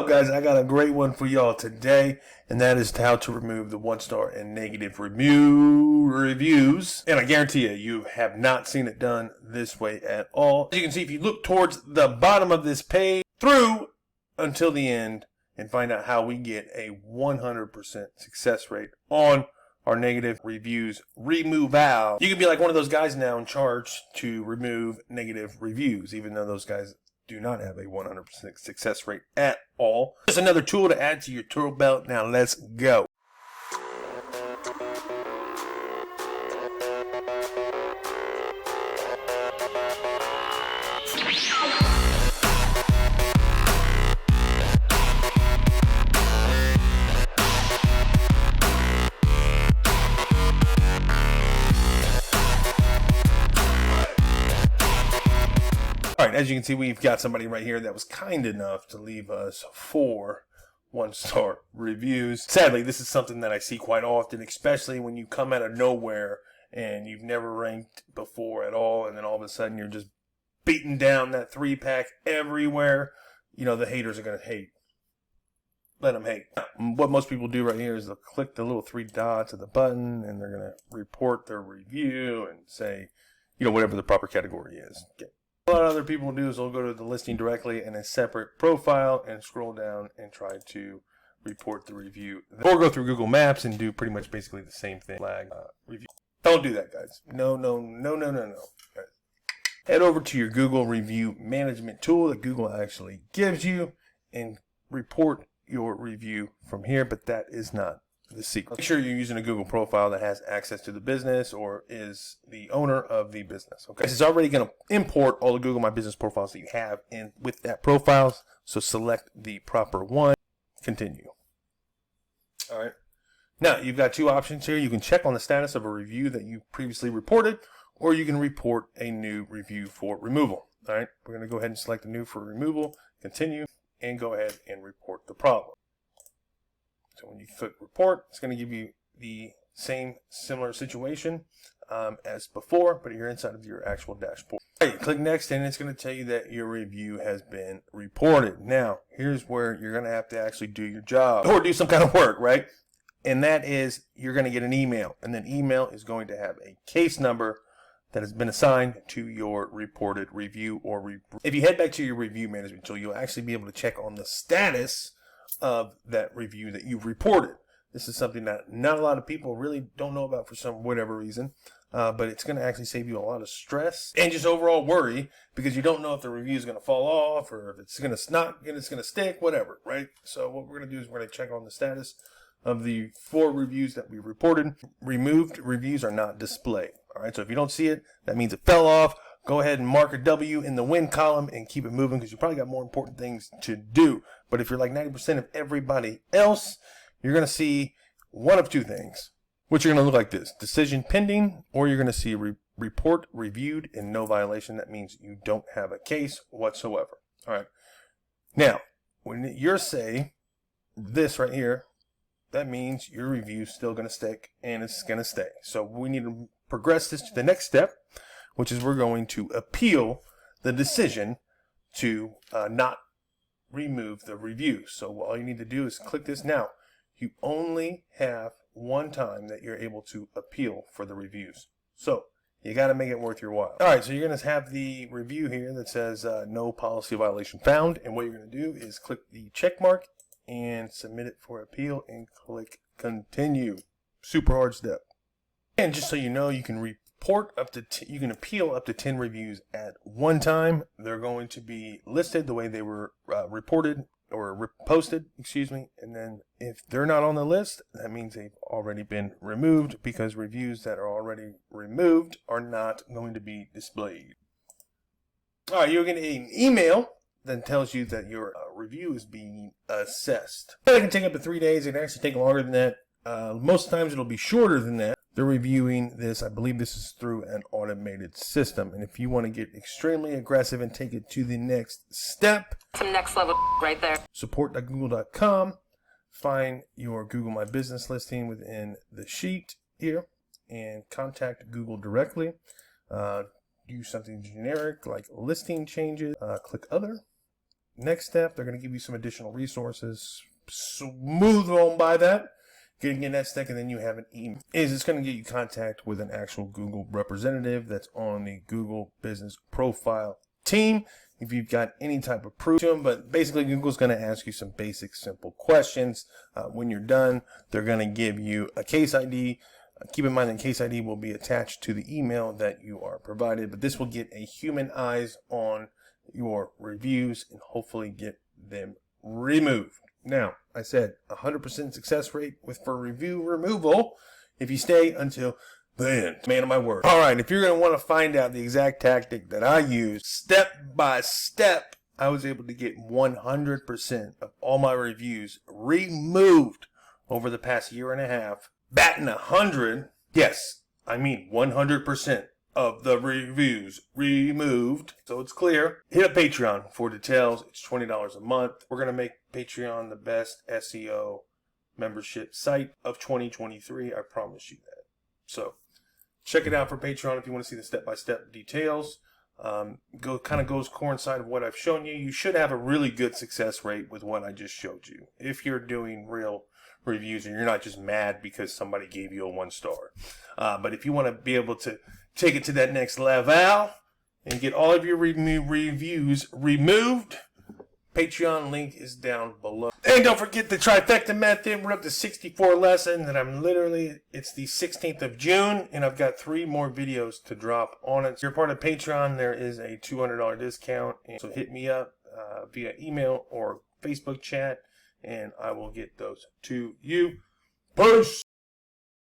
up, guys? I got a great one for y'all today, and that is how to remove the 1-star and negative reviews. And I guarantee you have not seen it done this way at all. As you can see, if you look towards the bottom of this page through until the end and find out how we get a 100% success rate on our negative reviews removal. You can be like one of those guys now in charge to remove negative reviews, even though those guys do not have a 100% success rate at all. Just another tool to add to your tool belt. Now let's go. All right, as you can see, we've got somebody right here that was kind enough to leave us 4 1-star reviews. Sadly, this is something that I see quite often, especially when you come out of nowhere and you've never ranked before at all, and then all of a sudden you're just beating down that 3-pack everywhere. You know, the haters are going to hate. Let them hate. What most people do right here is they'll click the little 3 dots of the button, and they're going to report their review and say, you know, whatever the proper category is. Okay. A lot of other people do is they'll go to the listing directly in a separate profile and scroll down and try to report the review. Or go through Google Maps and do pretty much basically the same thing. Flag review. Don't do that, guys. No. Guys. Head over to your Google review management tool that Google actually gives you and report your review from here, but that is not the secret. Make sure you're using a Google profile that has access to the business or is the owner of the business. Okay, it's already going to import all the Google My Business profiles that you have in with that profile. So select the proper one. Continue. All right. Now you've got 2 options here. You can check on the status of a review that you previously reported, or you can report a new review for removal. All right. We're going to go ahead and select the new for removal. Continue, and go ahead and report the problem. So when you click report, it's going to give you the same similar situation as before, but you're inside of your actual dashboard. All right, click next, and it's going to tell you that your review has been reported. Now, here's where you're going to have to actually do your job or do some kind of work, right? And that is you're going to get an email, and that email is going to have a case number that has been assigned to your reported review. Or if you head back to your review management tool, you'll actually be able to check on the status of that review that you've reported. This is something that not a lot of people really don't know about for some whatever reason, but it's going to actually save you a lot of stress and just overall worry because you don't know if the review is going to fall off or if it's going to not, and it's going to stick, whatever, right? So what we're going to do is we're going to check on the status of the 4 reviews that we reported. Removed reviews are not displayed. All right, so if you don't see it, that means it fell off. Go ahead and mark a W in the win column and keep it moving because you probably got more important things to do. But if you're like 90% of everybody else, you're going to see one of 2 things, which are going to look like this: decision pending, or you're going to see report reviewed and no violation. That means you don't have a case whatsoever. All right. Now, when you're say this right here, that means your review is still going to stick and it's going to stay. So we need to progress this to the next step, which is we're going to appeal the decision to not remove the review. So all you need to do is click this now. You only have one time that you're able to appeal for the reviews. So you got to make it worth your while. All right, so you're going to have the review here that says no policy violation found. And what you're going to do is click the check mark and submit it for appeal and click continue. Super hard step. And just so you know, you can report up to you can appeal up to 10 reviews at one time. They're going to be listed the way they were reported or posted, excuse me. And then if they're not on the list, that means they've already been removed, because reviews that are already removed are not going to be displayed. All right, you're going to get an email that tells you that your review is being assessed. It can take up to 3 days. It can actually take longer than that. Most times it'll be shorter than that. They're reviewing this. I believe this is through an automated system. And if you want to get extremely aggressive and take it to the next step, some next level right there. Support.google.com. Find your Google My Business listing within the sheet here and contact Google directly. Do something generic like listing changes. Click other Next step, they're going to give you some additional resources. Smooth on by that. Getting in that step, and then you have an email. It's going to get you contact with an actual Google representative that's on the Google Business Profile team. If you've got any type of proof to them, but basically Google's going to ask you some basic, simple questions. When you're done, they're going to give you a case ID. Keep in mind that case ID will be attached to the email that you are provided, but this will get a human eyes on your reviews and hopefully get them removed. Now, I said 100% success rate for review removal if you stay until the end. Man of my word. All right, if you're going to want to find out the exact tactic that I use, step by step, I was able to get 100% of all my reviews removed over the past year and a half. Batting 100, yes, I mean 100% of the reviews removed. So it's clear. Hit up Patreon for details. It's $20 a month. We're going to make Patreon the best SEO membership site of 2023. I promise you that. So check it out for Patreon if you want to see the step-by-step details. Goes coincide with what I've shown you. You should have a really good success rate with what I just showed you. If you're doing real reviews and you're not just mad because somebody gave you a 1-star. But if you want to be able to take it to that next level and get all of your reviews removed, Patreon link is down below. And don't forget the trifecta method. We're up to 64 lessons, and it's the 16th of June, and I've got 3 more videos to drop on it. If you're part of Patreon, there is a $200 discount. So hit me up via email or Facebook chat, and I will get those to you. Peace!